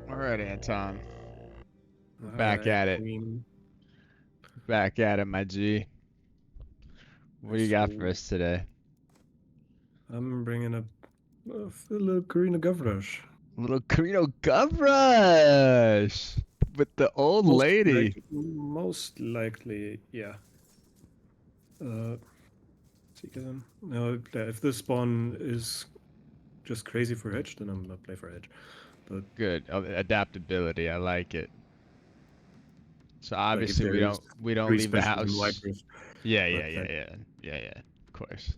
All right, Anton. We're All back right, at it. Queen. Back at it, my G. What do you got for So us today? I'm bringing up a little Corrino Gov Rush. A little Corrino Gov Rush with the old lady. Most likely, yeah. Uh, seek them. No, if this spawn is just crazy for Hedge, then I'm gonna play for Hedge. But Good. Adaptability. I like it. So like, if obviously we there is don't we don't three leave the specials in White house. Rift, Yeah, yeah, but yeah, like, yeah. Yeah, yeah. Of course.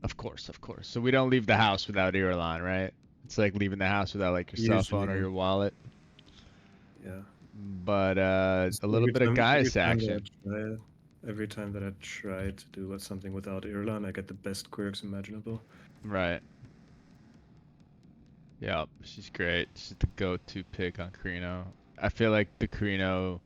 Of course, of course. So we don't leave the house without Irulan, right? It's like leaving the house without like your cell phone or usually, your wallet. yeah. But a little Every bit of time, every Gaius time that action. I try, every time that I try to do something without Irulan, I get the best quirks imaginable. Right. Yeah, she's great. She's the go-to pick on Corrino. I feel like the Corrino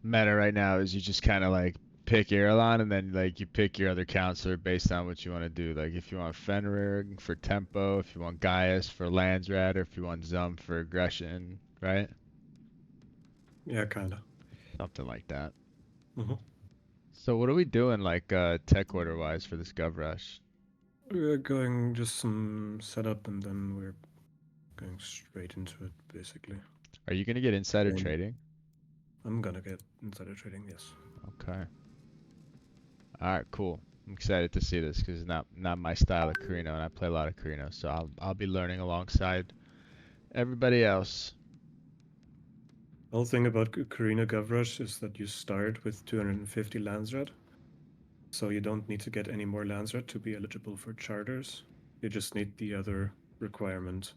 meta right now is you just kind of like pick Irulan and then like you pick your other counselor based on what you want to do. Like if you want Fenrir for tempo, if you want Gaius for Landsrat, or if you want Zum for aggression, right? Yeah, kinda. Something like that. Mhm. So what are we doing like tech order wise for this Gov Rush? We're going just some setup and then we're going straight into it, basically. Are you gonna get insider And trading? I'm gonna get insider trading, yes. Okay. All right, cool. I'm excited to see this because it's not my style of Carino, and I play a lot of Carino, so I'll be learning alongside everybody else. The whole thing about Corrino Gov Rush is that you start with 250 Landsrat, so you don't need to get any more Landsrat to be eligible for charters. You just need the other requirement.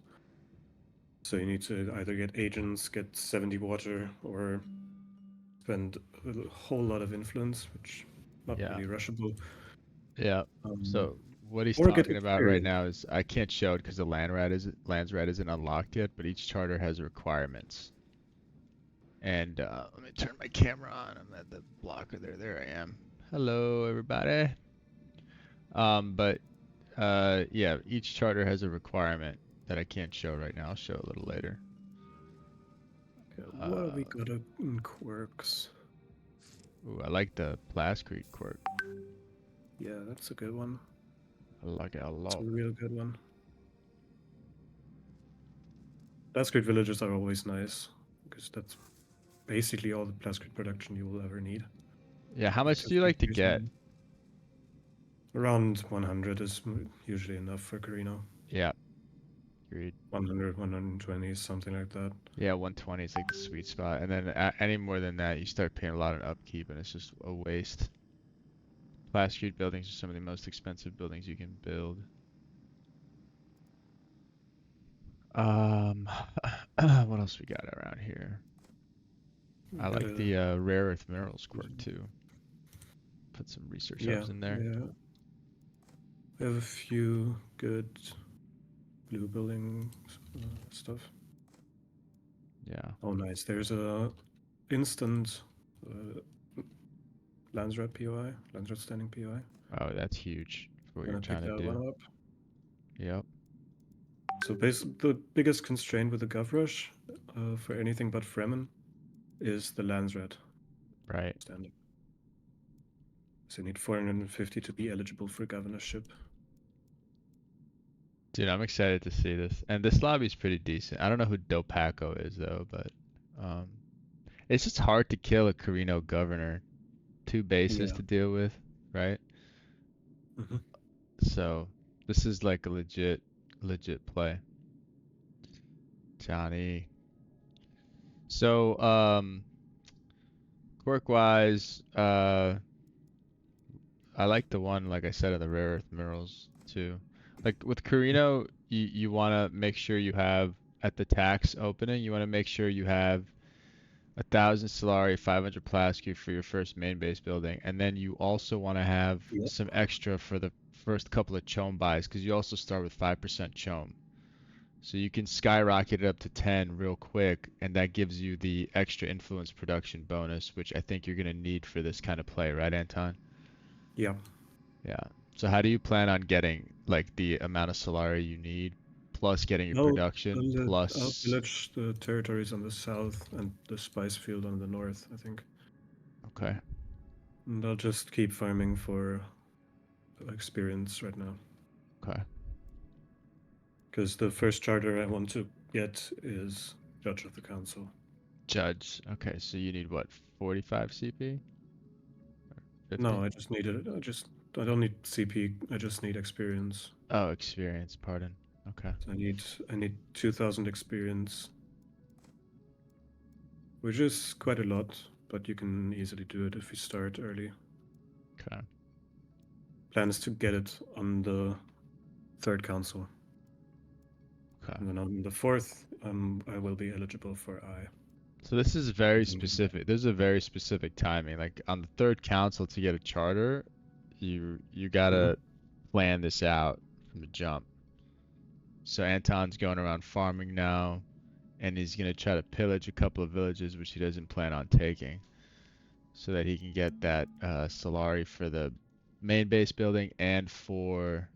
So you need to either get agents, get 70 water, or spend a whole lot of influence, which not Yeah, really rushable. yeah. Um, So what he's or get talking about right experience. now is I can't show it because the Landsrat isn't unlocked yet, but each charter has requirements. And let me turn my camera on. I'm at the blocker there. There I am. Hello, everybody. But yeah, each charter has a requirement that I can't show right now. I'll show a little later. Okay, what have we Uh, got in quirks? Ooh, I like the Plascrete quirk. Yeah, that's a good one. I like it a It's a lot. real good one. Plascrete villages are always nice because that's basically all the Plascrete production you will ever need. Yeah, how much do Because you you're like to get? using around 100 is usually enough for Carino. Yeah, agreed. 100, 120, something like that. Yeah, 120 is like the sweet spot. And then any more than that, you start paying a lot on upkeep, and it's just a waste. Plascrete buildings are some of the most expensive buildings you can build. Um, what else we got around here? We I got like a the rare earth minerals quirk too. Put some research yeah, hubs in there. yeah. We have a few good blue building stuff. Yeah. Oh, nice. There's a instant uh, Landsrat POI, Landsrat standing POI. Oh, that's huge for what you're Gonna pick trying to that do. one up. Yep. So the biggest constraint with the Gov Rush for anything but Fremen is the Landsrat Right. standing. So you need 450 to be eligible for governorship. Dude, I'm excited to see this. And this lobby's pretty decent. I don't know who Dopaco is though, but um it's just hard to kill a Carino governor. Two bases Yeah. to deal with, right? Hmm. So this is like a legit play. Johnny. So quirk wise, I like the one like I said of the rare earth minerals too. Like with Carino, you wanna make sure you have at the tax opening, you wanna make sure you have 1,000 Solari, 500 Plasky for your first main base building, and then you also want to have Yep. some extra for the first couple of Chome buys because you also start with 5% Chome. So you can skyrocket it up to 10 real quick, and that gives you the extra influence production bonus, which I think you're going to need for this kind of play, right, Anton? Yeah. Yeah. So how do you plan on getting like the amount of Solari you need plus getting your I'll, production, I'll plus... pillage the territories on the south and the spice field on the north, I think. Okay, And I'll just keep farming for experience right now. okay. Because the first charter I want to get is Judge of the Council. Judge. Okay, so you need what, 45 CP? No, 50? I just need it. I don't need CP. I just need experience. Oh, experience, pardon. Okay, I need 2,000 experience, which is quite a lot, but you can easily do it if you start early. okay, Plan is to get it on the third council, okay. and then on the fourth, I will be eligible for I. So this is very Using the- specific. This is a very specific timing. Like on the third council to get a charter, you Mhm. gotta plan this out from the jump. So Anton's going around farming now, and he's gonna try to pillage a couple of villages which he doesn't plan on taking, so that he can get that Solari for the main base building and for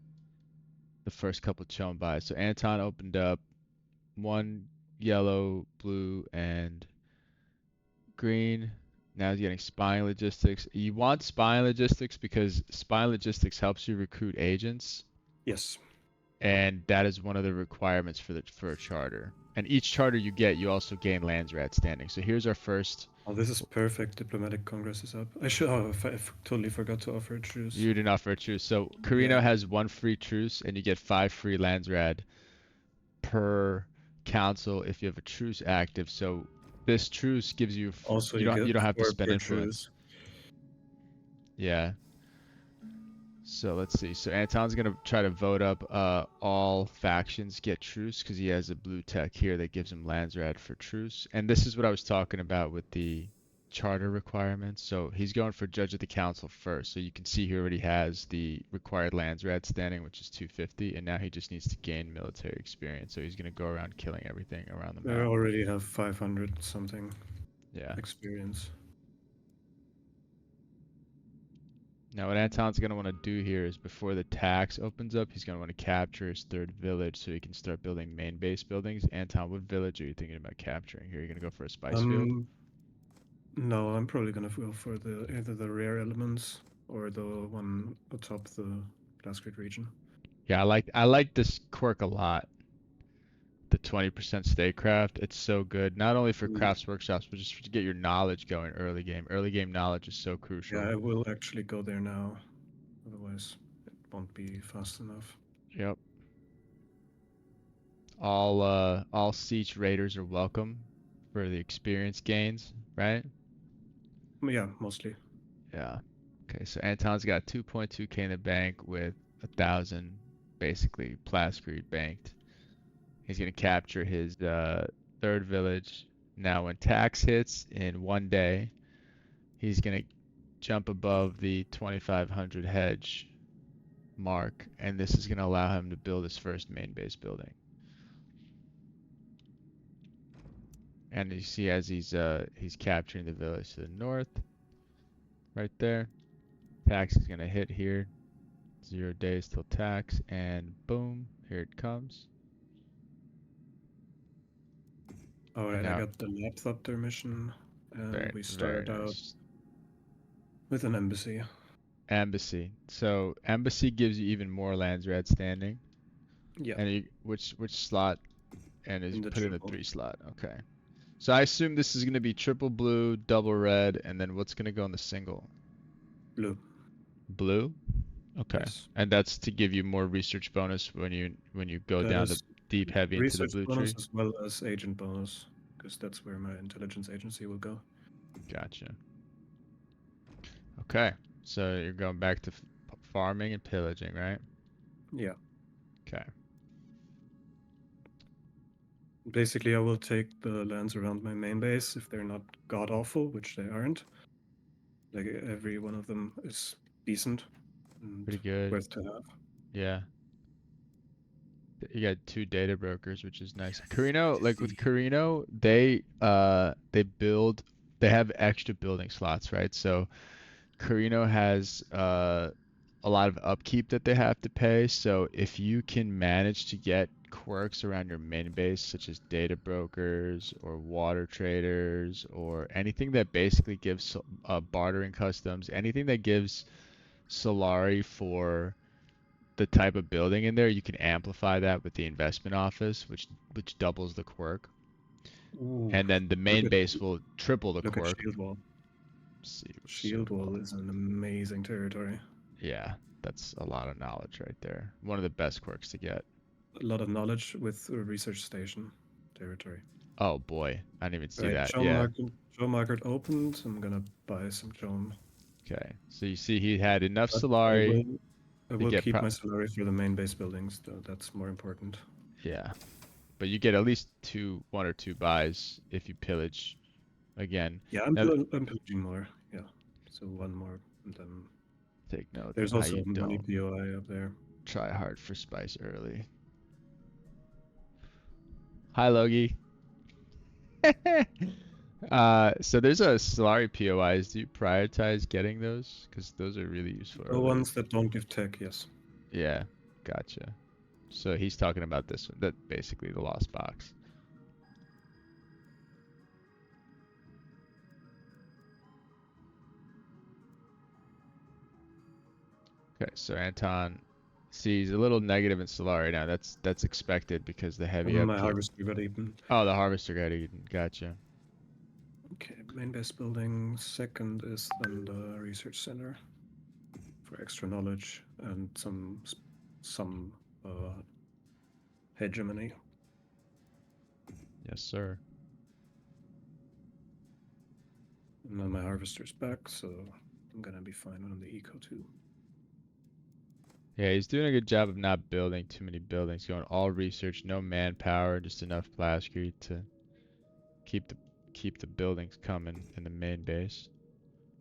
the first couple chum buys. So Anton opened up one yellow, blue, and green. Now he's getting spying logistics. You want spying logistics because spying logistics helps you recruit agents, Yes. and that is one of the requirements for a charter. And each charter you get, you also gain Landsrat standing. So here's our first. Oh, this is perfect. Diplomatic Congress is up. I should. Oh, I totally forgot to offer a truce. You did not for a truce. So Corrino Yeah. has one free truce, and you get 5 free Landsrad per council if you have a truce active. So this truce gives you Also, you you don't get you don't have to four spend per influence. truce. Yeah. So let's see. So Anton's gonna try to vote up all factions get truce because he has a blue tech here that gives him Landsrad for truce. And this is what I was talking about with the charter requirements. So he's going for judge of the council first. So you can see he already has the required Landsrad standing, which is 250, and now he just needs to gain military experience. So he's gonna go around killing everything around the I map. already have 500 something Yeah. experience. Now, what Anton's going to want to do here is before the tax opens up, he's going to want to capture his third village so he can start building main base buildings. Anton, what village are you thinking about capturing here? Are you going to go for a spice field? Um, no, I'm probably gonna go for the either the rare elements or the one atop the Blastgrid region. Yeah, I like this quirk a lot. The 20% statecraft. It's so good. Not only for Mm, crafts workshops, but just to get your knowledge going early game. Early game knowledge is so yeah, crucial. I will actually go there now. Otherwise, it won't be fast enough. Yep. All siege raiders are welcome for the experience gains, right? Yeah, mostly. Yeah. Okay, so Anton's got 2.2K in the bank with 1,000 basically plascrete banked. He's gonna capture his third village. Now, when tax hits in 1 day, he's gonna jump above the 2,500 hedge mark, and this is gonna allow him to build his first main base building. And you see as he's capturing the village to the north, right there. Tax is gonna hit here. 0 days till tax, and boom, here it comes. All And right, I now, got the Lapthopter mission, and very, we very start out nice. with an embassy Embassy. So embassy gives you even more lands red standing. Yeah, And which slot? And is in the put in the triple 3 slot. Okay. So I assume this is gonna be triple blue, double red, and then what's gonna go in the single? blue. Blue. Okay. Yes, And that's to give you more research bonus when you go that down the is deep heavy into the research blue bonus tree. as well as agent bonus, because that's where my intelligence agency will go. Gotcha. Okay. So you're going back to farming and pillaging, right? Yeah, Okay. basically, I will take the lands around my main base if they're not god awful, which they aren't. Like every one of them is decent and Pretty good. worth to have. Yeah. You got 2 data brokers, which is nice. Carino, like with Carino, they build they have extra building slots, right? So Carino has a a lot of upkeep that they have to pay. So if you can manage to get quirks around your main base, such as data brokers or water traders or anything that basically gives bartering customs, anything that gives Solari for the type of building in there, you can amplify that with the investment office, which doubles the quirk. Ooh, And then the look main at base will triple the look at quirk. Shield Wall. See, Shield Wall is an amazing territory. yeah, that's a lot of knowledge right there. One of the best quirks to get. A lot of knowledge with a research station territory. Oh boy, I didn't even see Right, that. show Yeah. market. Show market opened. I'm gonna buy some Chome. Okay. So you see he had enough But I Solari will I to will get keep my salary for the main base buildings, though. That's more important. yeah. But you get at least one or two buys if you pillage again. Yeah, Now I'm pillaging more. Yeah, so one more, and then take note then there's how also you money don't POI up there. try hard for spice early. Hi Logie. So there's a Solari POIs. Do you prioritize getting those? Because those are really useful The early. ones that don't give tech, yes. Yeah, gotcha. So he's talking about this one, that basically the lost box. Okay, so Anton sees a little negative in Solari now. That's expected because the heavy My upkeep. harvester got eaten. Oh, the harvester got eaten. Gotcha. Okay, main base building. Second is then the research center for extra knowledge and some hegemony. Yes, sir. And then my harvester's back, so I'm gonna be fine on the eco too. Yeah, he's doing a good job of not building too many buildings. Going all research, no manpower, just enough plascrete to keep the keep the buildings coming in the main base.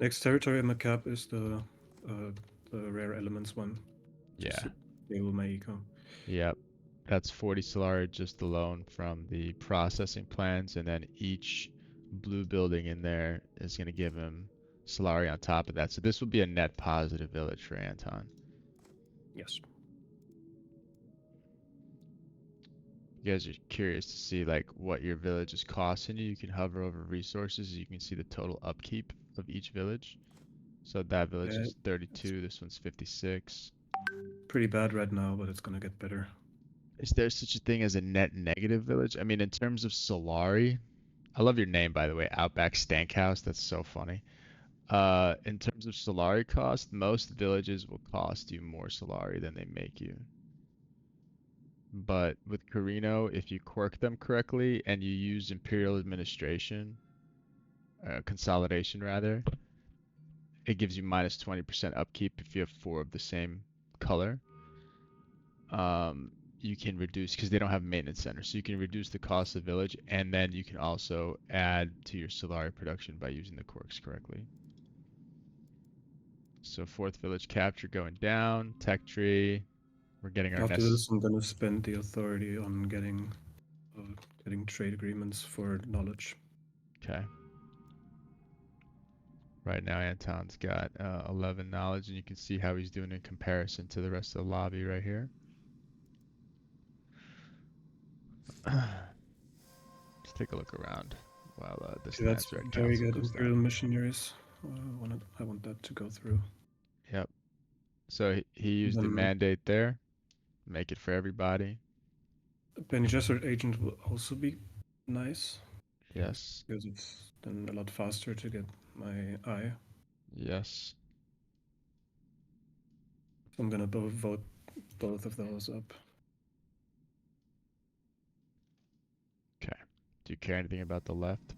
Next territory in my cap is the rare elements one. Just Yeah. to stable my eco. Yep. That's 40 Solari just alone from the processing plans, and then each blue building in there is going to give him Solari on top of that. So this will be a net positive village for Anton. Yes. You guys are curious to see like what your village is costing you. You can hover over resources. You can see the total upkeep of each village. So that village Yeah, is 32. This one's 56. pretty bad right now, but it's gonna get better. Is there such a thing as a net negative village? I mean, in terms of Solari, I love your name, by the way, Outback Stankhouse. That's so funny. In terms of Solari cost, most villages will cost you more Solari than they make you. But with Corrino, if you quirk them correctly and you use Imperial Administration, consolidation rather, it gives you minus 20% upkeep if you have four of the same color. You can reduce because they don't have maintenance center, so you can reduce the cost of village, and then you can also add to your Solari production by using the quirks correctly. So fourth village capture going down, tech tree. We're getting our After nest. this, I'm gonna spend the authority on getting trade agreements for knowledge. Okay. Right now, Anton's got 11 knowledge, and you can see how he's doing in comparison to the rest of the lobby right here. Let's take a look around while this Okay, that's Lance Red very Council good. goes Imperial down. missionaries. I want that to go through. Yep. So he used the Then mandate there. Make it for everybody. Bene Gesserit agent will also be nice Yes. because it's then a lot faster to get my eye. Yes. So I'm gonna vote both of those up. Okay. Do you care anything about the left?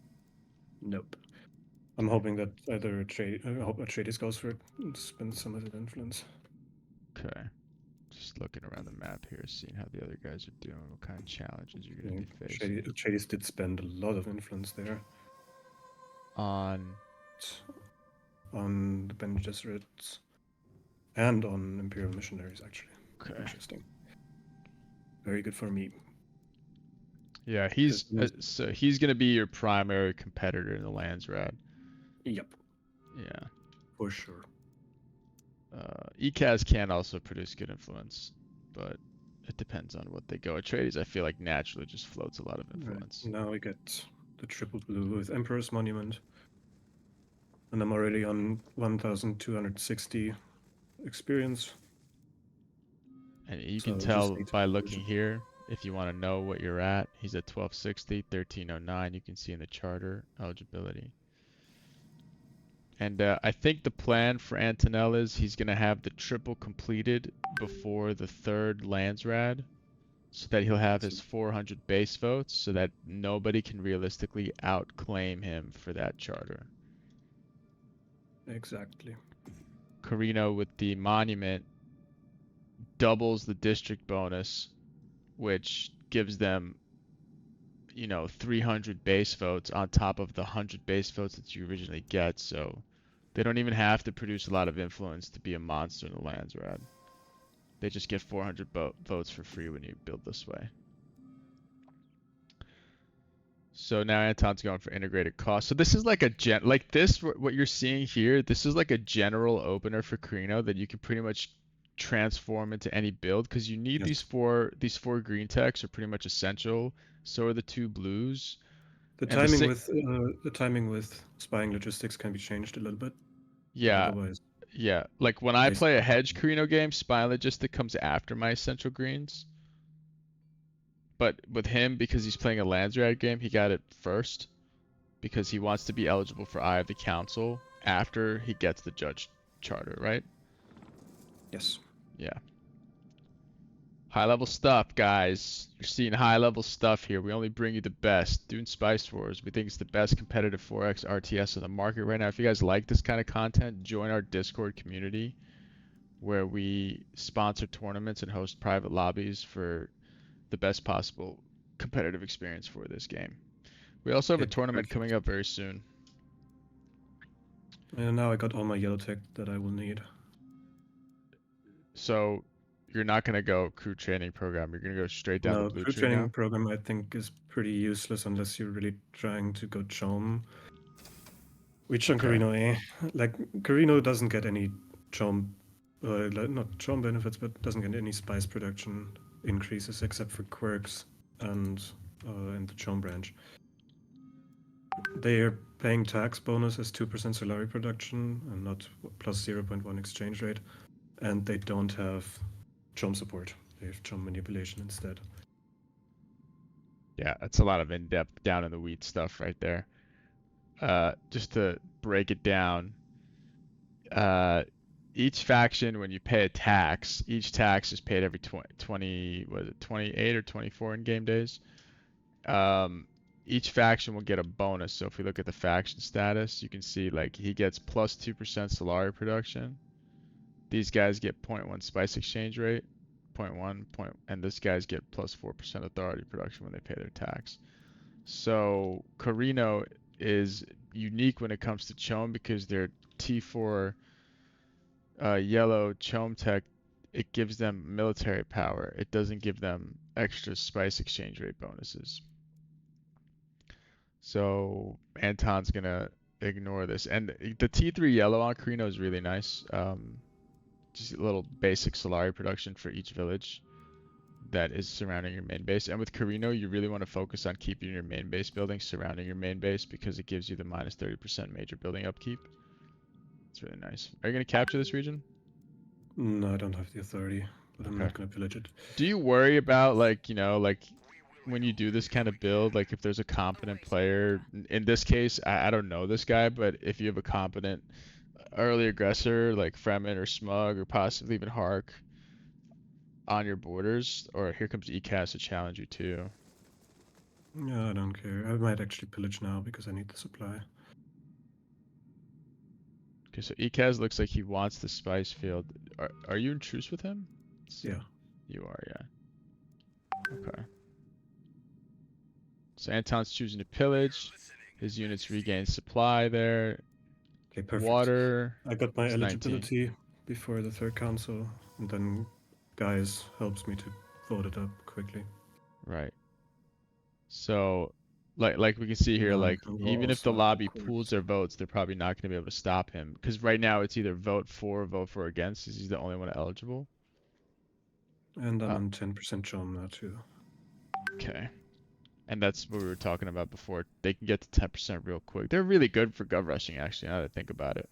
Nope. I'm hoping that either I hope Atreides goes for it and spend some of his influence. Okay. Just looking around the map here, seeing how the other guys are doing, what kind of challenges you're going to be facing. Atreides did spend a lot of influence there On. on the Bene Gesserits and on Imperial missionaries, actually. Okay. Interesting. Very good for me. Yeah, so he's going to be your primary competitor in the Landsrat. Yep, Yeah. for sure. ECAS can also produce good influence, but it depends on what they go. Atreides, I feel like naturally just floats a lot of Right. influence. Now I get the triple blue with Emperor's Monument. And I'm already on 1260 experience. And you can So I just tell need to by be looking eligible. here, if you want to know what you're at, he's at 1260, 1309. You can see in the charter eligibility. And I think the plan for Antonnoel is he's going to have the triple completed before the third Landsrad, so that he'll have his 400 base votes, so that nobody can realistically outclaim him for that charter. Exactly. Corrino with the monument doubles the district bonus, which gives them, 300 base votes on top of the 100 base votes that you originally get. So they don't even have to produce a lot of influence to be a monster in the Landsrad. They just get 400 votes for free when you build this way. So now Anton's going for integrated cost. So this is like like this, what you're seeing here, this is like a general opener for Carino that you can pretty much transform into any build, because you need Yes. these four green techs are pretty much essential. So are the two blues. The And the timing six, with the timing with spying logistics can be changed a little bit, but yeah, otherwise, yeah. Like when I play a basically. hedge Carino game, Spy Logistic comes after my essential greens. But with him, because he's playing a Landsrad game, he got it first, because he wants to be eligible for Eye of the Council after he gets the Judge Charter, right? Yes. Yeah. High level stuff, guys. You're seeing high level stuff here. We only bring you the best. Dune Spice Wars. We think it's the best competitive 4X RTS on the market right now. If you guys like this kind of content, join our Discord community where we sponsor tournaments and host private lobbies for the best possible competitive experience for this game. We also have a Okay, tournament coming perfect. up very soon. And now I got all my yellow tech that I will need. So you're not going to go crew training program. You're going to go straight down the No, blue crew tree training now. program I think is pretty useless unless you're really trying to go Chom. Which on Okay. Corrino, like Corrino doesn't get any Chom, like, not Chom benefits, but doesn't get any spice production increases except for quirks and the Chom branch. They are paying tax bonus as 2% Solari production and not plus 0.1 exchange rate, and they don't have Chom support. They have Chom manipulation instead. Yeah, that's a lot of in-depth, down in the weeds stuff right there. Just to break it down, uh, each faction, when you pay a tax, each tax is paid every 20, was it 28 or 24 in game days? Um, each faction will get a bonus. So if we look at the faction status, you can see like he gets plus 2% Solari production. These guys get 0.1 spice exchange rate, 0.1, and this guys get plus 4% authority production when they pay their tax. So Corrino is unique when it comes to Chome because their T4 yellow Chome tech, it gives them military power. It doesn't give them extra spice exchange rate bonuses. So Anton's gonna ignore this. And the T3 yellow on Corrino is really nice. Just a little basic Solari production for each village that is surrounding your main base. And with Corrino, you really want to focus on keeping your main base building surrounding your main base because it gives you the minus 30% major building upkeep. It's really nice. Are you going to capture this region? No, I don't have the authority, but I'm Okay. not gonna pillage it. Do you worry about like, like when you do this kind of build, like if there's a competent player, in this case, I don't know this guy, but if you have a competent early aggressor like Fremen or Smug or possibly even Hark on your borders, or here comes ECAS to challenge you too. Yeah, I don't care. I might actually pillage now because I need the supply. Okay, so ECAS looks like he wants the spice field. Are you in truce with him? Let's Yeah. see. You are, yeah. Okay. So Anton's choosing to pillage. His units regain supply there. Okay, perfect. Water. I got my It's 19. eligibility before the third council, and then Guys helps me to vote it up quickly. Right. So Like we can see here, Now I like can go even if the outside, of lobby pools course. their votes, they're probably not going to be able to stop him because right now it's either vote for or vote for against, because he's the only one eligible. And I'm Uh, on 10% charm now too. okay. And that's what we were talking about before. They can get to 10% real quick. They're really good for gov rushing, actually, now that I think about it.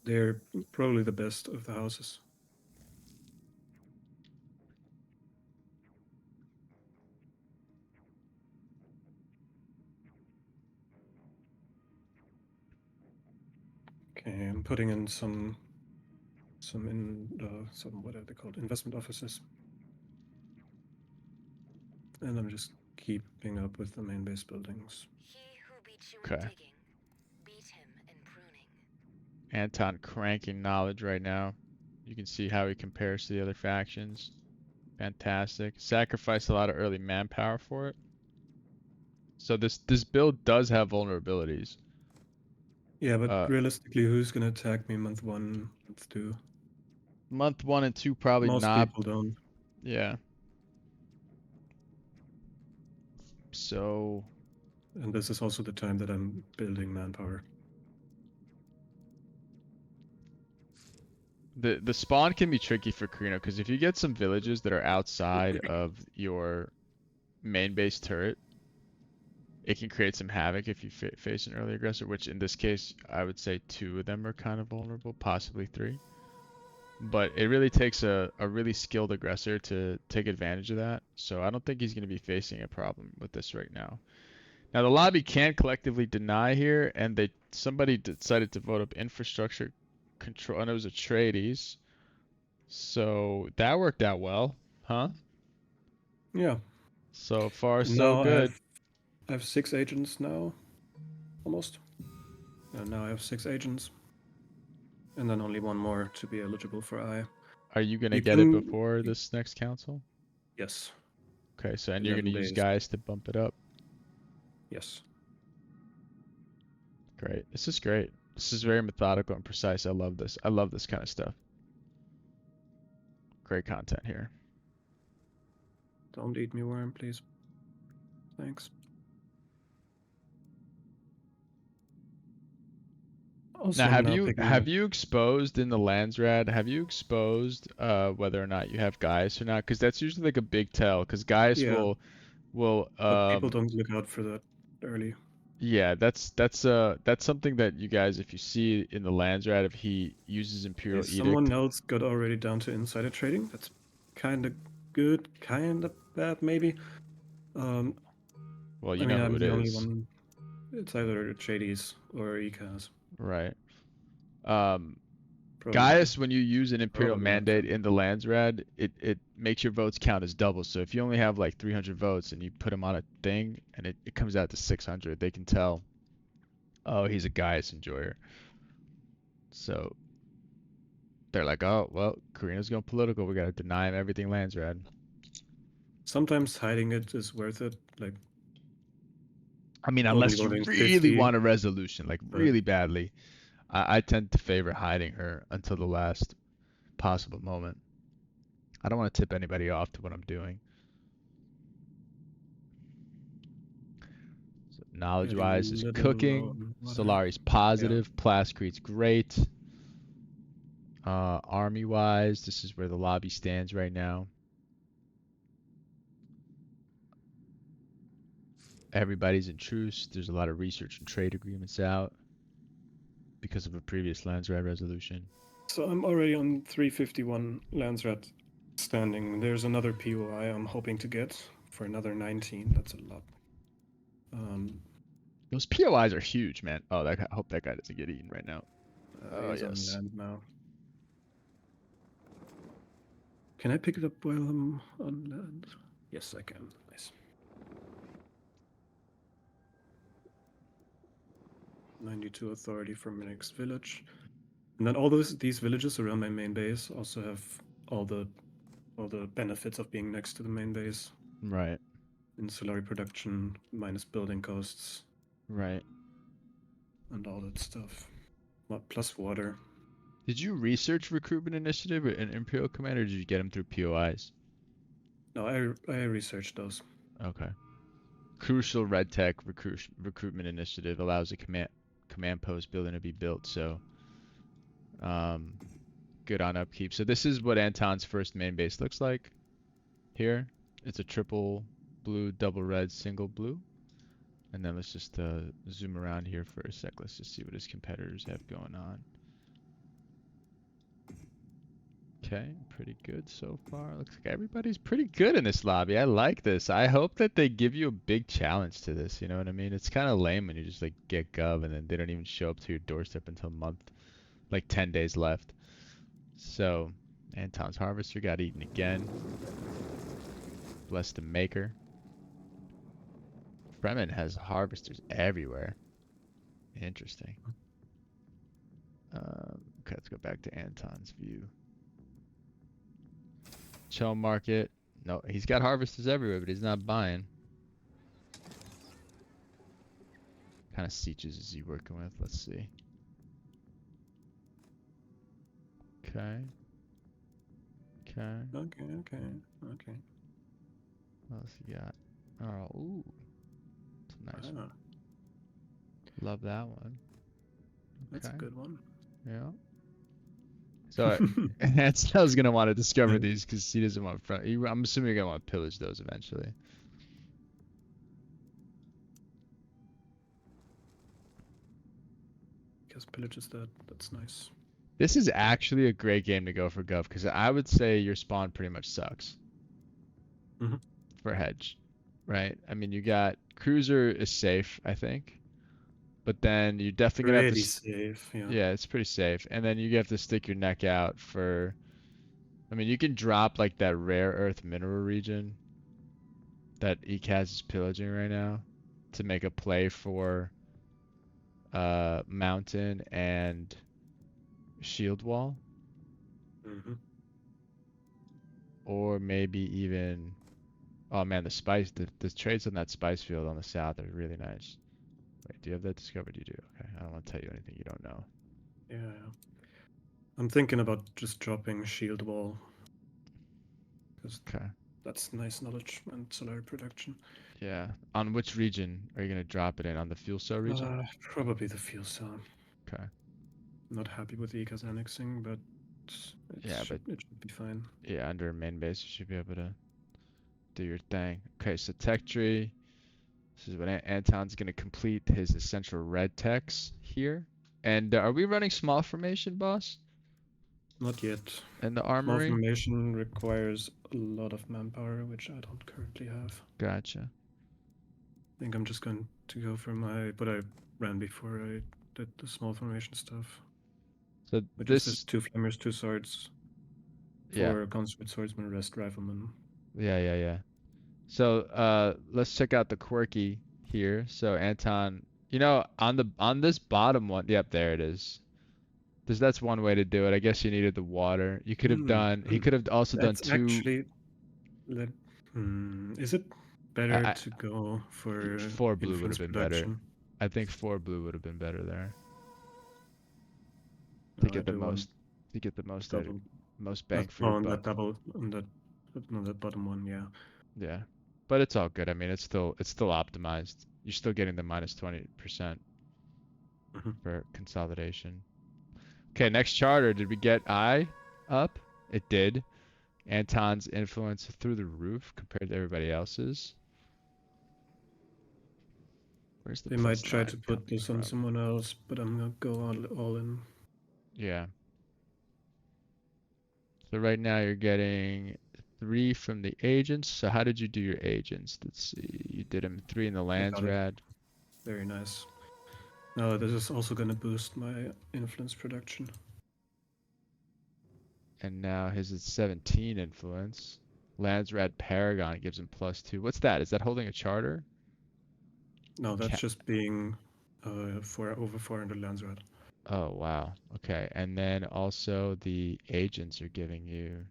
They're probably the best of the houses. Okay, I'm putting in some what are they called? Investment offices. And I'm just keeping up with the main base buildings. He who beat you in Okay. digging, beat him in pruning. Anton cranking knowledge right now. You can see how he compares to the other factions. Fantastic. Sacrificed a lot of early manpower for it. So this build does have vulnerabilities. Yeah, but Uh, realistically, who's gonna attack me month 1, month 2? month 1 and 2 probably Most not. people don't. Yeah. So And this is also the time that I'm building manpower. the spawn can be tricky for Corrino because if you get some villages that are outside of your main base turret, it can create some havoc if you face an early aggressor, which in this case, I would say 2 of them are kind of vulnerable, possibly 3. But it really takes a really skilled aggressor to take advantage of that. So I don't think he's going to be facing a problem with this right now. Now the lobby can collectively deny here, and somebody decided to vote up infrastructure control, and it was Atreides. So that worked out well, huh? Yeah. So far, And so now good. I have 6 agents now, almost. And now I have 6 agents. And then only one more to be eligible for I. Are you gonna You get it can, before this next council? yes, Okay, so and you're gonna 11 use days. guys to bump it up. Yes. Great. This is great. This is very methodical and precise. I love this. I love this kind of stuff. Great content here. Don't eat me worm, please. Thanks. Now, Also, I'm now picking up. have you exposed in the Landsrad? Have you exposed whether or not you have Gaius or not? Because that's usually like a big tell. Because Gaius Yeah, will but people don't look out for that early. yeah, that's something that you guys, if you see in the Landsrad, if he uses Okay, Imperial someone Edict, else got already down to insider trading. That's kind of good, kind of bad, maybe. Um, well, I you mean, know who I'm it the only is, one. It's either Chades or ECAS. right? Um, Probably, Gaius, when you use an Imperial probably not Mandate them. in the Landsrad, it makes your votes count as double. So if you only have like 300 votes and you put him on a thing and it comes out to 600, they can tell, oh, he's a Gaius enjoyer. So they're like, oh, well, Corrino's going political. We got to deny him everything Landsrad. Sometimes hiding it is worth it, like I mean, only unless you voting really 50, want a resolution, like but really badly, I tend to favor hiding her until the last possible moment. I don't want to tip anybody off to what I'm doing. So getting a knowledge-wise is little low cooking. on water. Solari's Yeah. positive. Plascrete's great. Army-wise, this is where the lobby stands right now. Everybody's in truce. There's a lot of research and trade agreements out because of a previous Landsrat resolution. So I'm already on 351 Landsrat standing. There's another POI I'm hoping to get for another 19. That's a lot. Those POIs are huge, man. Oh, I hope that guy doesn't get eaten right now. Oh, He's on yes. land now. Can I pick it up while I'm on land? Yes, I can. Nice. 92 authority for my next village. And then all these villages around my main base also have all the benefits of being next to the main base. Right. Insulary production, minus building costs, Right. and all that stuff. Plus water. Did you research recruitment initiative in Imperial Command, or did you get them through POIs? No, I researched those. Okay. crucial red tech recruitment initiative allows a command post building to be built. So um, good on upkeep. So this is what Anton's first main base looks like here. It's a triple blue, double red, single blue. And then let's just zoom around here for a sec. Let's just see what his competitors have going on. Okay, pretty good so far. Looks like everybody's pretty good in this lobby. I like this. I hope that they give you a big challenge to this. You know what I mean? It's kind of lame when you just like get Gov and then they don't even show up to your doorstep until a month, like 10 days left. So, Anton's Harvester got eaten again. Bless the maker. Fremen has harvesters everywhere. Interesting. Okay, let's go back to Anton's view. Shell market. No, he's got harvesters everywhere, but he's not buying. Kind of sieges is he working with? Let's see. Okay. Okay. Okay. What else you got? Oh, ooh. It's a nice one. Love that one. That's a Okay. good one. Yeah. So Antonel's gonna want to discover these because he doesn't want front. I'm assuming you're gonna want to pillage those eventually. Because pillages that's nice. This is actually a great game to go for Gov because I would say your spawn pretty much sucks for hedge, right? I mean, you got cruiser is safe, I think, but then you're definitely gonna have Pretty to. safe, yeah. Yeah, it's pretty safe, and then you have to stick your neck out for. I mean, you can drop like that rare earth mineral region that ECAS is pillaging right now to make a play for mountain and shield wall. Or maybe even, oh man, the trades on that spice field on the south are really nice. Wait, do you have that discovered? You do. Okay, I don't want to tell you anything you don't know. Yeah. I'm thinking about just dropping shield wall. Okay. That's nice knowledge and solar production. Yeah. On which region are you gonna drop it in? On the fuel cell region? Probably the fuel cell. Okay. Not happy with the ECAS annexing, but it should be fine. Yeah, under main base you should be able to do your thing. Okay, so tech tree. This is what Anton's gonna complete his essential red techs here. And are we running small formation, boss? Not yet. And the Small armory? formation requires a lot of manpower, which I don't currently have. Gotcha. I think I'm just going to go for what I ran before I did the small formation stuff. So Which this is 2 flamers, 2 swords. yeah. 4 conscript swordsman, rest rifleman. Yeah. So let's check out the quirky here. So Anton, you know, on this bottom one, yep, there it is. That's one way to do it. I guess you needed the water. You could have done. He could have also done That's two. actually. Is it better to go for 4 blue would influence have been production? better. I think 4 blue would have been better there. To get the most. To get the most most bang for your buck. On that bottom one, yeah. Yeah, but it's all good. I mean, it's still optimized. You're still getting the minus 20% for consolidation. Okay, next charter. Did we get I up? It did. Anton's influence through the roof compared to everybody else's. Where's the They might try to put this on someone else, but I'm gonna go all in. Yeah. So right now you're getting 3 from the agents. So how did you do your agents? Let's see. You did them 3 in the lands rad. Very nice. Now this is also gonna boost my influence production. And now his is 17 influence. Landsrad Paragon gives him +2. What's that? Is that holding a charter? No, that's just being for over 400 Landsrad. Oh, wow. Okay. And then also the agents are giving you.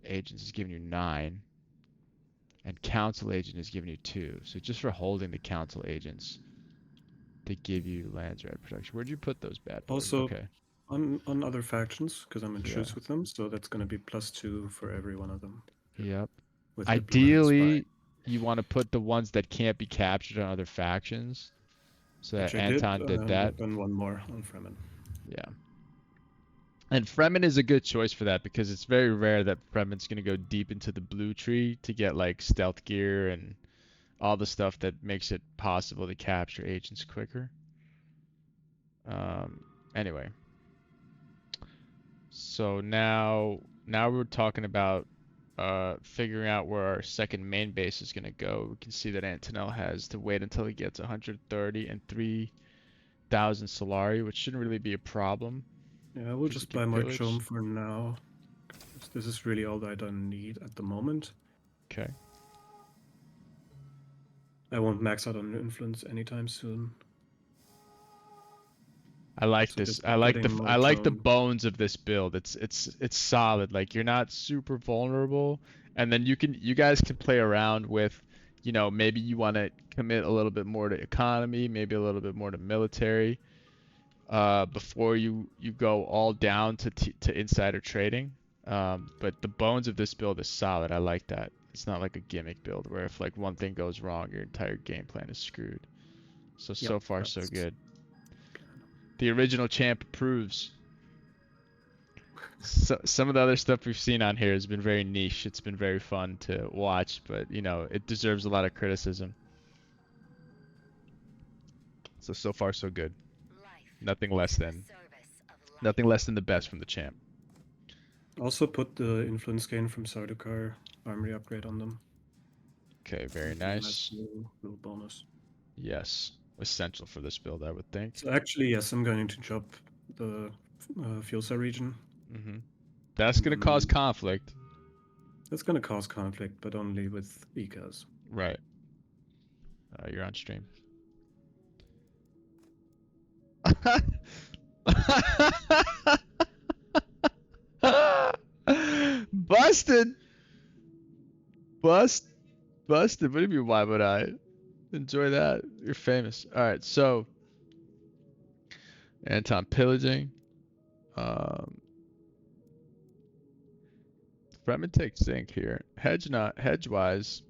Agents is giving you 9. And council agent is giving you 2. So just for holding the council agents to give you Landsrad production. Where'd you put those bad boys? Also, okay. on other factions, because I'm in truce with them, so that's going to be +2 for every one of them. Yep. with diplomatic spy, Ideally, you want to put the ones that can't be captured on other factions. So that which I did, Anton did and that. I've done one more on Fremen. Yeah. And Fremen is a good choice for that because it's very rare that Fremen's going to go deep into the blue tree to get like stealth gear and all the stuff that makes it possible to capture agents quicker. Anyway, so now we're talking about figuring out where our second main base is going to go. We can see that Antonnoel has to wait until he gets 130 and 3,000 Solari, which shouldn't really be a problem Yeah, I will because he just can buy more pillage. Chom for now. This is really all that I need at the moment. Okay. I won't max out on influence anytime soon. I like So this. just I getting more like the Chom. bones of this build. It's solid. Like you're not super vulnerable, and then you guys can play around with, maybe you want to commit a little bit more to economy, maybe a little bit more to military, before you go all down to insider trading. But the bones of this build is solid. I like that. It's not like a gimmick build where if like one thing goes wrong, your entire game plan is screwed. So Yep, so far so that's good. plan. The original champ approves. So, some of the other stuff we've seen on here has been very niche. It's been very fun to watch, but it deserves a lot of criticism. So far so good. Life Nothing is less in the than service of nothing life. less than the best from the champ. Also put the influence gain from Sardaukar armory upgrade on them. Okay, very Give them a nice nice. little bonus. Yes, essential for this build, I would think. So actually, yes, I'm going to chop the fuel cell region. hmm That's gonna cause conflict. That's going to cause conflict, but only with ECAs. Right. You're on stream. Busted. Bust. Busted. What do you mean? Why would I? Enjoy that. You're famous. All right, so Anton pillaging. Um, Fremen take zinc here. Hedge wise.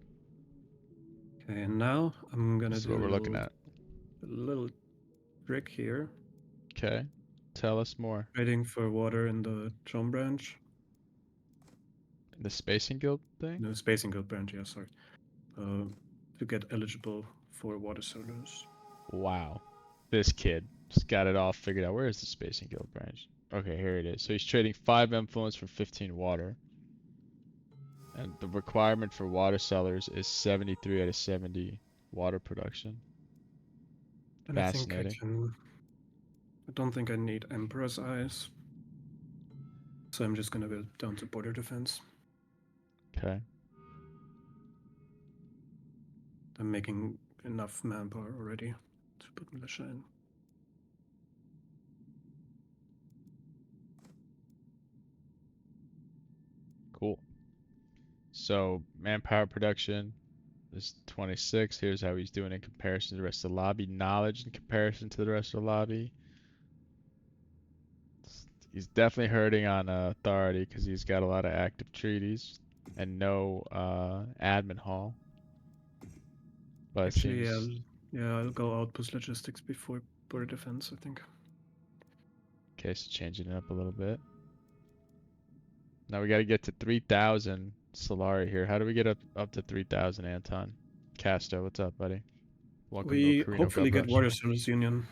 Okay, and now I'm going to This is do what we're looking at. a little trick here. Okay, tell us more. Trading for water in the Chom branch. The spacing guild thing. No, Spacing Guild branch, yeah, sorry. To get eligible for water solos. Wow, this kid just got it all figured out. Where is the spacing guild branch? Okay, here it is. So he's trading 5 influence for 15 water. And the requirement for water sellers is 73 out of 70 water production. And Fascinating. I don't think I need Emperor's Eyes. So I'm just gonna go down to border defense. Okay. I'm making enough manpower already to put militia in. Cool. So manpower production is 26. Here's how he's doing in comparison to the rest of the lobby. Knowledge in comparison to the rest of the lobby. He's definitely hurting on authority because he's got a lot of active treaties and no admin hall. But it Actually, seems I'll go outpost logistics before border defense, I think. okay, so changing it up a little bit. Now we got to get to 3,000 Solari here. How do we get up to 3,000, Anton? Casto, what's up, buddy? Welcome to We Corrino hopefully Gov get Rush. water service union.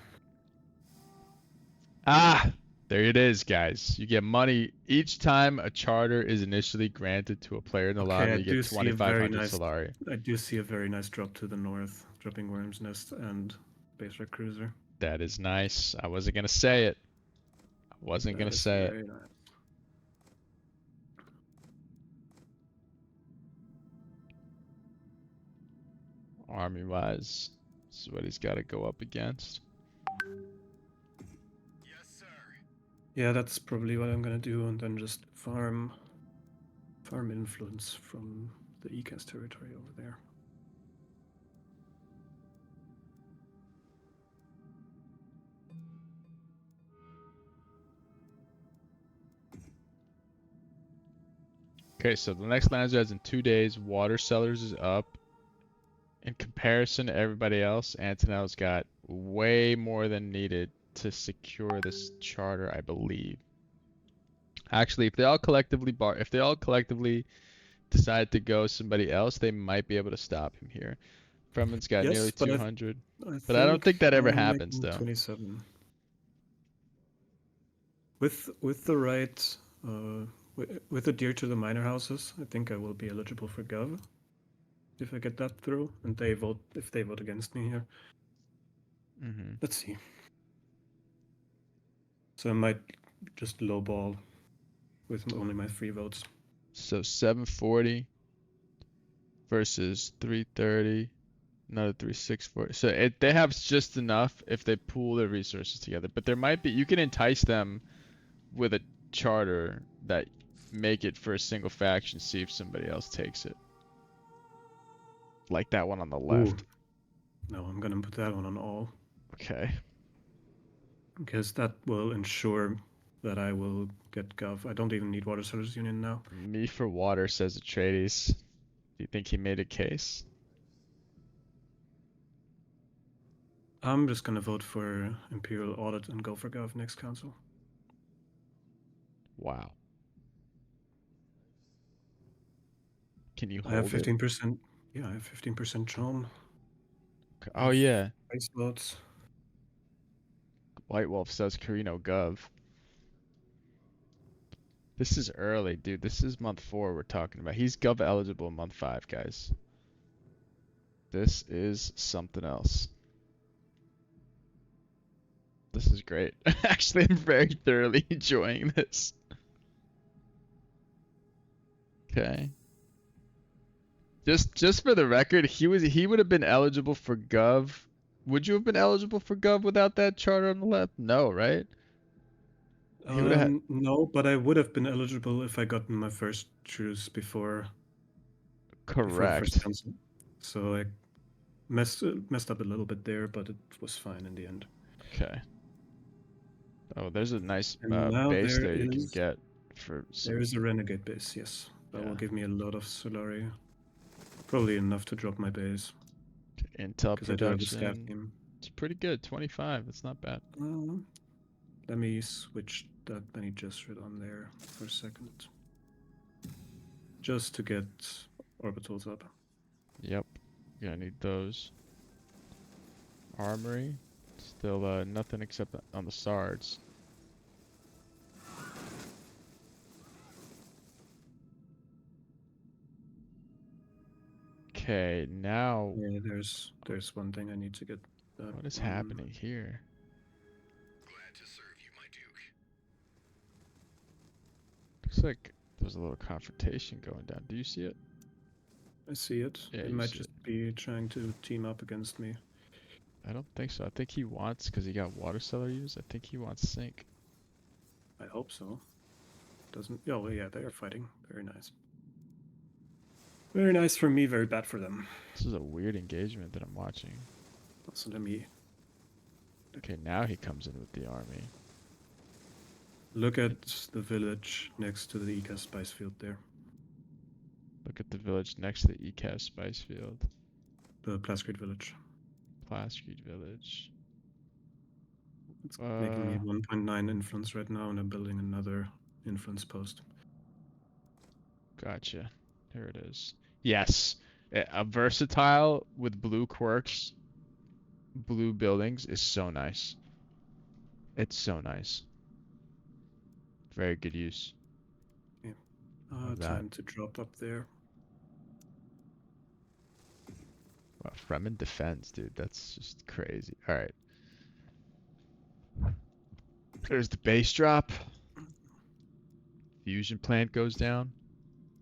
Ah, there it is, guys. You get money each time a charter is initially granted to a player in the Okay, lobby. I You get do see a very 2,500 nice. Solari. I do see a very nice drop to the north, dropping Worm's Nest and Base Wreck Cruiser. That is nice. I wasn't gonna say it. I wasn't That gonna is say it. very nice. Army wise, this is what he's got to go up against. Yeah, that's probably what I'm gonna do, and then just farm influence from the ECAS territory over there. Okay, so the next Landsrad's in 2 days. Water Cellars is up. In comparison to everybody else, Antonnoel's got way more than needed to secure this charter, I believe. Actually, if they all collectively decide to go somebody else, they might be able to stop him here. Fremen's got nearly Yes, but 200, I but I don't think think that ever I'm happens making though. 27. With the right, with the deer to the minor houses, I think I will be eligible for Gov if I get that through, and if they vote against me here. Hmm. Let's see. So I might just lowball with only my 3 votes. So 740 versus 330, another 3640. So they have just enough if they pool their resources together. But there might be, you can entice them with a charter that make it for a single faction, see if somebody else takes it. Like that one on the Ooh, left. no, I'm gonna put that one on all, Okay. because that will ensure that I will get Gov. I don't even need Water Sellers Union now. Me for water, says Atreides. Do you think he made a case? I'm just gonna vote for Imperial Audit and go for Gov next council. Wow. Can you I have hold it? 15%. Yeah, I have 15% charm. Oh yeah. Ice votes. White Wolf says Corrino Gov. This is early, dude. This is month 4 we're talking about. He's Gov eligible in month 5, guys. This is something else. This is great. Actually, I'm very thoroughly enjoying this. Okay. Just for the record, he would have been eligible for Gov. Would you have been eligible for Gov without that charter on the left? No, right? He would have had No, but I would have been eligible if I gotten my first choose before the first correct. council. So I messed up a little bit there, but it was fine in the end. Okay. Oh, there's a nice And now base there you can get for there some. is a renegade base. Yes, that will Yeah. give me a lot of Solari. Probably enough to drop my base Intel because I do have a staff production. team. It's pretty good. 25. That's not bad. Let me switch that many Jesrid on there for a second, just to get orbitals up. Yep. Gonna need those. Armory. Still nothing except on the SARDs. Okay, now Yeah, there's one thing I need to get. what is one. happening here? Glad to serve you, my duke. Looks like there's a little confrontation going down. Do you see it? I see it. Yeah, They you might see just be trying to team up against me. I don't think so. I think he wants, because he got water cellar use, I think he wants sink. I hope so. Doesn't? Oh yeah, they are fighting. Very nice. Very nice for me. Very bad for them. This is a weird engagement that I'm watching. So let me Okay, now he comes in with the army. look at the village next to the ECAS spice field there. Look at the village next to the ECAS spice field. The Plascrete village. Plascrete village. It's making me 1.9 influence right now, and I'm building another influence post. Gotcha. Here it is. Yes. A versatile with blue quirks, blue buildings is so nice. It's so nice. Very good use. Yeah. Love that. Time to drop up there. Wow, Fremen defends, dude. That's just crazy. All right. There's the base drop. Fusion plant goes down.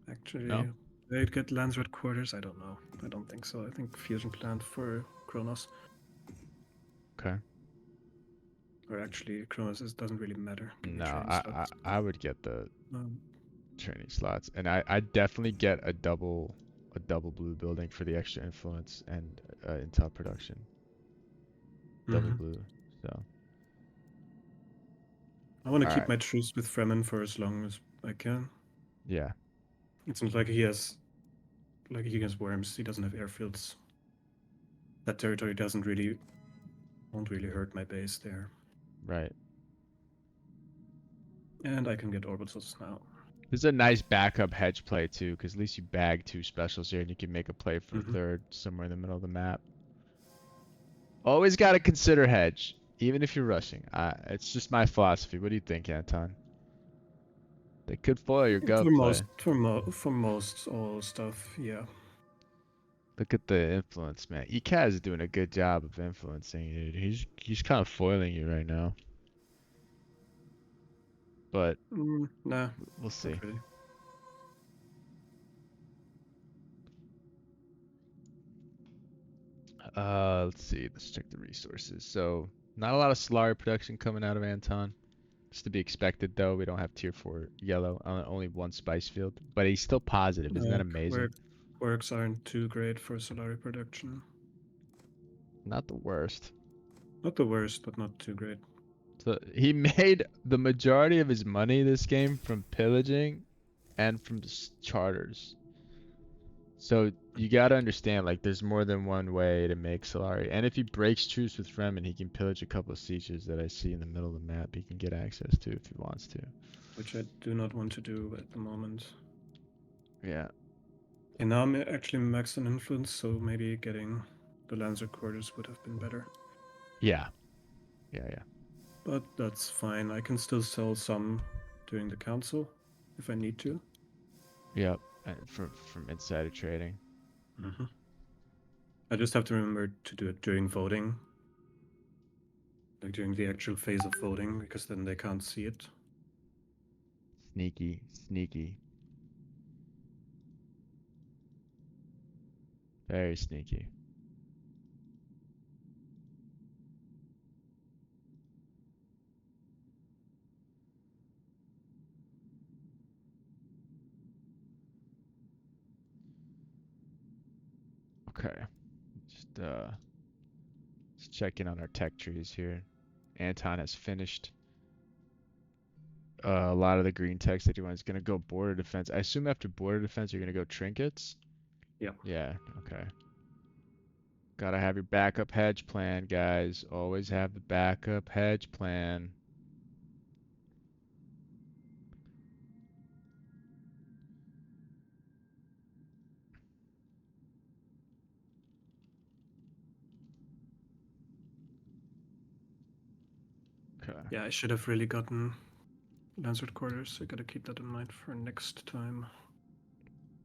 Actually, No? they'd get Landsred quarters. I don't know. I don't think so. I think fusion plant for Kronos. Okay. Or actually, Kronos doesn't really matter. Give me No, training I slots. would get the Um, training slots, and I definitely get a double blue building for the extra influence and intel production. Double blue. So. I want to All keep right. my truce with Fremen for as long as I can. Yeah. It's not like he has worms. He doesn't have airfields. That territory won't really hurt my base there. Right. And I can get orbitals now. This is a nice backup hedge play too, because at least you bag 2 specials here and you can make a play for a third somewhere in the middle of the map. Always got to consider hedge, even if you're rushing. It's just my philosophy. What do you think, Anton? They could foil your gov play. For most all stuff, yeah. Look at the influence, man. ECAT is doing a good job of influencing you. He's kind of foiling you right now. But Nah, we'll see. not really. Let's see. Let's check the resources. So not a lot of Solari production coming out of Anton. It's to be expected though. We don't have tier 4 yellow. Only 1 spice field. But he's still positive. Isn't that amazing? Quirks aren't too great for Solari production. Not the worst. Not the worst, but not too great. So he made the majority of his money this game from pillaging and from charters. So you gotta understand, like, there's more than one way to make Solari. And if he breaks truce with Fremen, he can pillage a couple of sieges that I see in the middle of the map. He can get access to if he wants to. Which I do not want to do at the moment. Yeah. And now I'm actually maxed on influence, so maybe getting the Lancer quarters would have been better. Yeah. Yeah. But that's fine. I can still sell some during the council if I need to. Yep. From insider trading. I just have to remember to do it during voting. Like during the actual phase of voting, because then they can't see it. Sneaky. Very sneaky. Okay. Just check in on our tech trees here. Anton has finished a lot of the green text that he wants. He's gonna go border defense. I assume after border defense you're gonna go trinkets? Yeah. Yeah, okay. Gotta have your backup hedge plan, guys. Always have the backup hedge plan. Okay. Yeah, I should have really gotten Lancet quarters. I gotta keep that in mind for next time.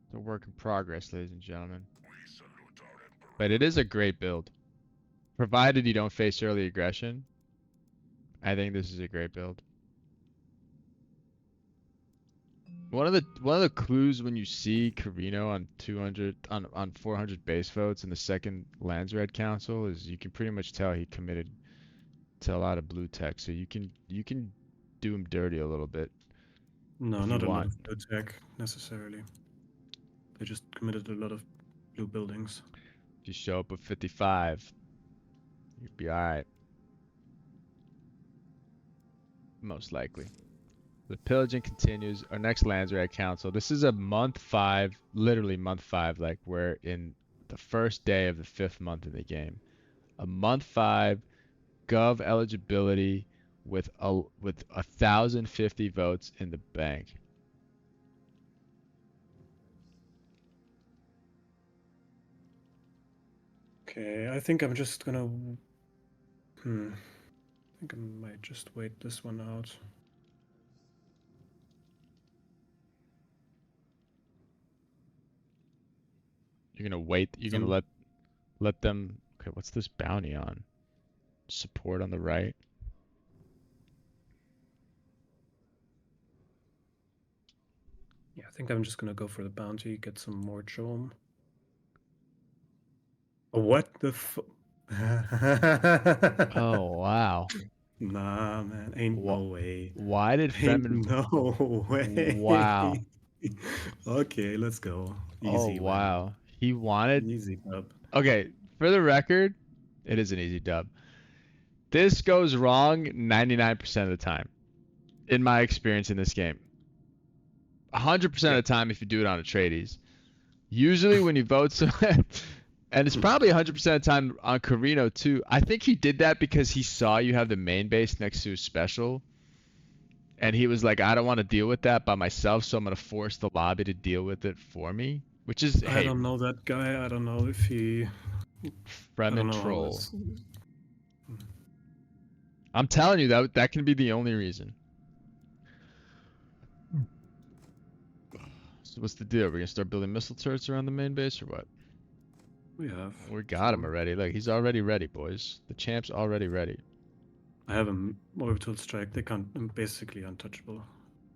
It's a work in progress, ladies and gentlemen. But it is a great build. Provided you don't face early aggression, I think this is a great build. One of the clues when you see Corrino on 200 on 400 base votes in the second Lands Red Council is you can pretty much tell he committed to a lot of blue tech, so you can do him dirty a little bit. No, not a lot of blue tech necessarily. They just committed a lot of blue buildings. If you show up with 55, you'd be alright. Most likely. The pillaging continues. Our next Lands Red Council. This is a month 5, literally month 5, like we're in the first day of the 5th month of the game. A month 5 Gov eligibility with 1,050 votes in the bank. Okay, I think I'm just gonna. I think I might just wait this one out. You're gonna wait. You're gonna let them. Okay, what's this bounty on? Support on the right. Yeah, I think I'm just gonna go for the bounty, get some more Chom. What the Oh wow. Nah, man, ain't no way. Why did Fremen? No way. Wow. Okay, let's go. Oh Easy wow. win. He wanted. Easy dub. Okay, for the record, it is an easy dub. This goes wrong 99% of the time, in my experience in this game. 100% Yeah. of the time if you do it on a Atreides. Usually when you vote so and it's probably 100% of the time on Corrino too. I think he did that because he saw you have the main base next to his special. And he was like, I don't want to deal with that by myself, so I'm gonna force the lobby to deal with it for me. Which is, I hey, don't know that guy. I don't know if he. I don't Fremen know how troll. this. I'm telling you that can be the only reason. So what's the deal? We're gonna start building missile turrets around the main base or what? We have. We got him some. already. Look, he's already ready, boys. The champ's already ready. I have an orbital strike. They can't. I'm basically untouchable.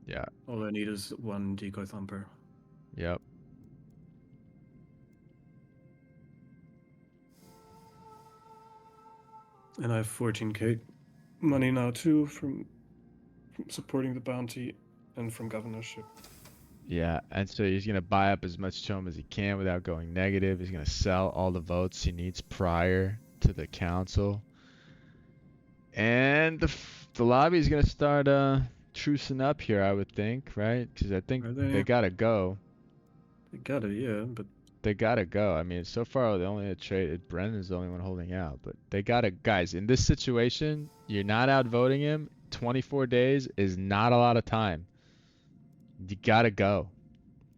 Yeah. All I need is one decoy thumper. Yep. And I have 14k money now too from supporting the bounty and from governorship. Yeah, and so he's gonna buy up as much chum as he can without going negative. He's gonna sell all the votes he needs prior to the council, and the lobby is gonna start trucing up here, I would think, right? Because I think Are they they? gotta go. They got it, yeah, but They gotta go. I mean, so far the only trade Brennan's the only one holding out, but they gotta guys in this situation. You're not outvoting him. 24 days is not a lot of time. You gotta go.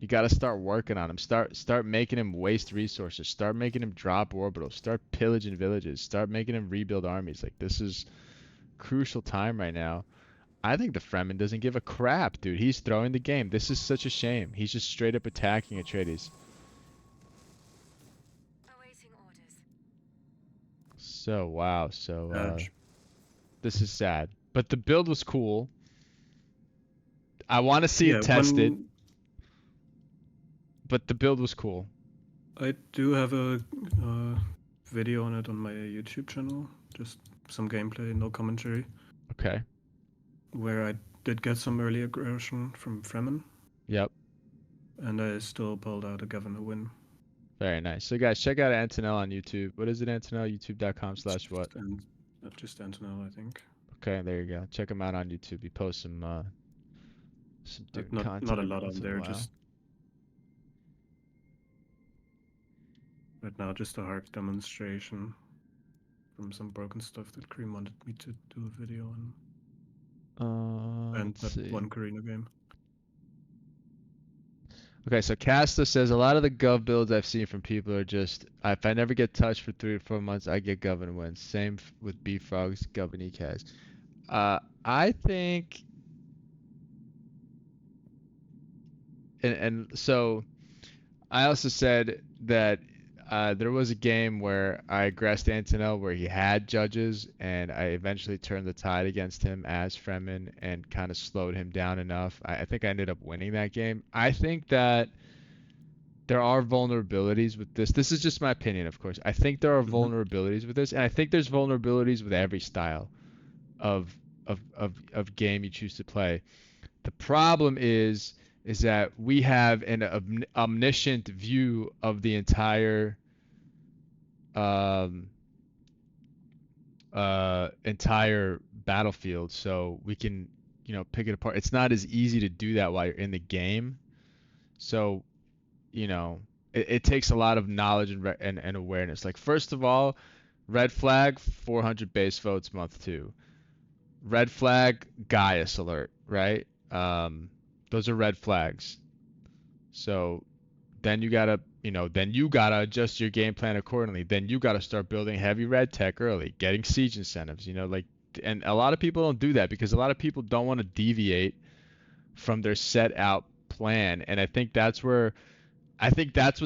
You got to start working on him. Start making him waste resources. Start making him drop orbitals. Start pillaging villages. Start making him rebuild armies. Like this is crucial time right now. I think the Fremen doesn't give a crap, dude. He's throwing the game. This is such a shame. He's just straight up attacking Atreides. Awaiting orders. So wow. So Edge. this is sad. But the build was cool. I want to see it tested, but the build was cool. I do have a video on it on my YouTube channel. Just some gameplay, no commentary. Okay. Where I did get some early aggression from Fremen. Yep. And I still pulled out a governor win. Very nice. So guys, check out Antonnoel on YouTube. What is it, Antonnoel? YouTube.com/what? And just Antonnoel, I think. Okay, there you go. Check him out on YouTube. He posts some Dune content Not a every lot on once in a there, while. just right now just a harp demonstration from some broken stuff that Cream wanted me to do a video on. And Let's that see. one Corrino game. Okay, so Casta says a lot of the Gov builds I've seen from people are just if I never get touched for 3 or 4 months, I get Gov and wins. Same with B Frogs, Gov and ECAS. I think, and so I also said that there was a game where I aggressed Antonnoel where he had judges, and I eventually turned the tide against him as Fremen and kind of slowed him down enough. I think I ended up winning that game. I think that there are vulnerabilities with this. This is just my opinion, of course. I think there are vulnerabilities with this, and I think there's vulnerabilities with every style of of game you choose to play. The problem is that we have an omniscient view of the entire battlefield, so we can pick it apart. It's not as easy to do that while you're in the game, so it takes a lot of knowledge and awareness. Like first of all, red flag 400 base votes month 2. Red flag Gaius alert, right? Those are red flags. So then you gotta adjust your game plan accordingly. Then you gotta start building heavy red tech early, getting siege incentives. And a lot of people don't do that because a lot of people don't want to deviate from their set out plan. And I think that's what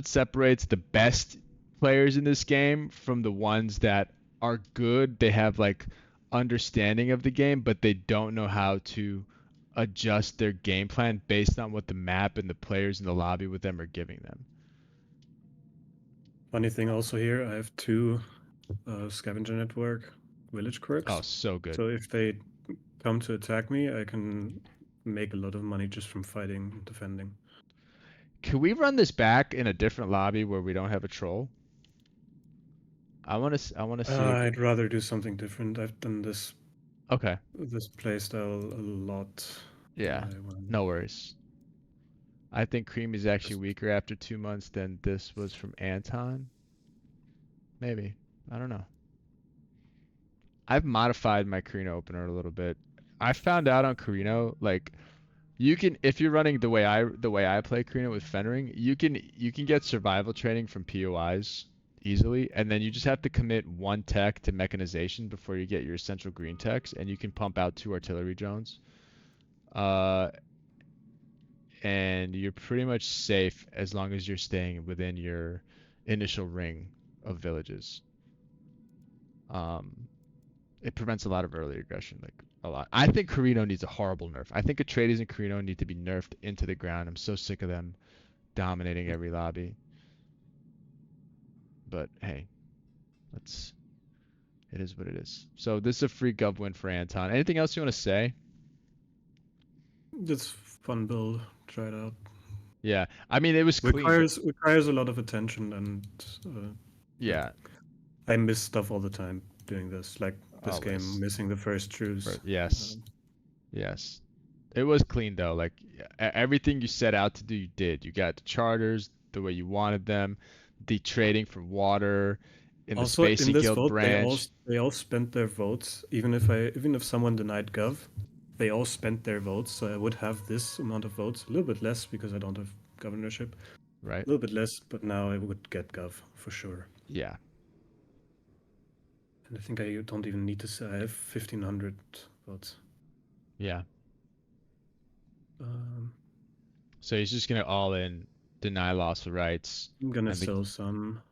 separates the best players in this game from the ones that are good. They have like understanding of the game, but they don't know how to adjust their game plan based on what the map and the players in the lobby with them are giving them. Funny thing also here, I have 2 scavenger network village quirks. Oh, so good. So if they come to attack me, I can make a lot of money just from fighting and defending. Can we run this back in a different lobby where we don't have a troll? I want to see. I'd rather do something different. I've done this Okay. playstyle a lot. Yeah. No worries. I think Cream is actually weaker after 2 months than this was from Anton. Maybe. I don't know. I've modified my Corrino opener a little bit. I found out on Corrino, like you can if you're running the way I play Corrino with Fenring, you can get survival training from POIs easily, and then you just have to commit one tech to mechanization before you get your essential green techs, and you can pump out 2 artillery drones. Uh, and you're pretty much safe as long as you're staying within your initial ring of villages. Um, it prevents a lot of early aggression, like a lot. I think Corrino needs a horrible nerf. I think Atreides and Corrino need to be nerfed into the ground. I'm so sick of them dominating every lobby. But hey, it is what it is. So this is a free gov win for Anton. Anything else you want to say? It's fun build. Try it out. Yeah, I mean it was clean. Requires a lot of attention, and Yeah, I miss stuff all the time doing this. Like this always. game, missing the first truce. Yes, yes. It was clean though. Like everything you set out to do, you did. You got the charters the way you wanted them, the trading for water in the Also, in Spacey this Guild vote, branch. they all spent their votes. Even if someone denied Gov, they all spent their votes. So I would have this amount of votes, a little bit less because I don't have governorship. Right. A little bit less, but now I would get Gov for sure. Yeah. And I think I don't even need to say I have 1,500 votes. Yeah. Um, So he's just gonna all in deny loss of rights I'm gonna And the- sell some.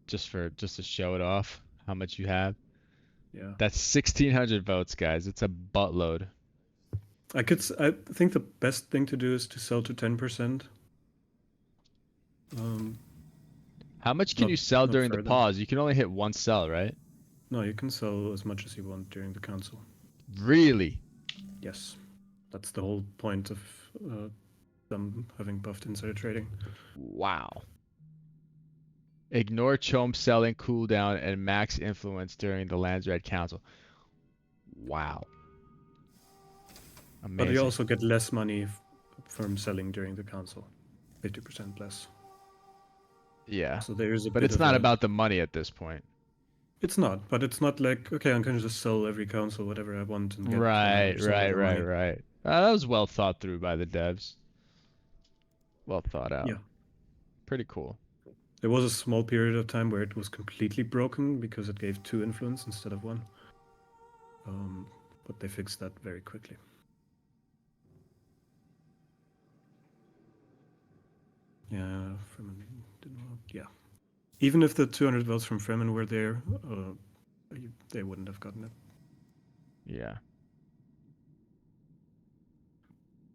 just to show it off how much you have. Yeah. That's 1,600 votes, guys. It's a buttload. I think the best thing to do is to sell to 10%. How much can Not- you sell not during the further. pause? You can only hit one sell, right? No, you can sell as much as you want during the council. Really? Yes, that's the whole point of them having buffed insider trading. Wow. Ignore chomp selling cooldown and max influence during the Landsred Council. Wow. But Amazing. you also get less money from selling during the council, 50% less. Yeah. So there is a But bit it's of not a- about the money at this point. It's not, but it's not like, okay, I'm gonna just sell every council whatever I want and get Right. 100% of the money. That was well thought through by the devs. Well thought out. Yeah. Pretty cool. There was a small period of time where it was completely broken because it gave 2 influence instead of 1. But they fixed that very quickly. Yeah, Fremen didn't vote. Yeah. Even if the 200 votes from Fremen were there, they wouldn't have gotten it. Yeah.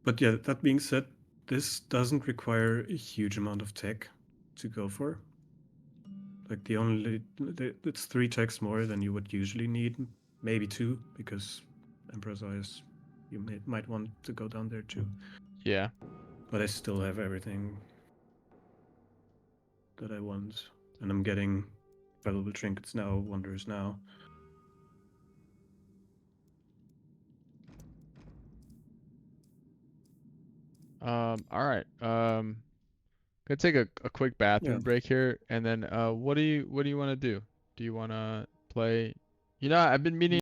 But yeah, that being said, this doesn't require a huge amount of tech to go for. Like it's 3 techs more than you would usually need, maybe 2, because Emperor's Eyes, you might want to go down there too. Yeah. But I still have everything that I want, and I'm getting valuable trinkets now, wonders now. All right. Gonna take a quick bathroom Yeah. break here, and then what do you want to do? Do you want to play? You know, I've been meaning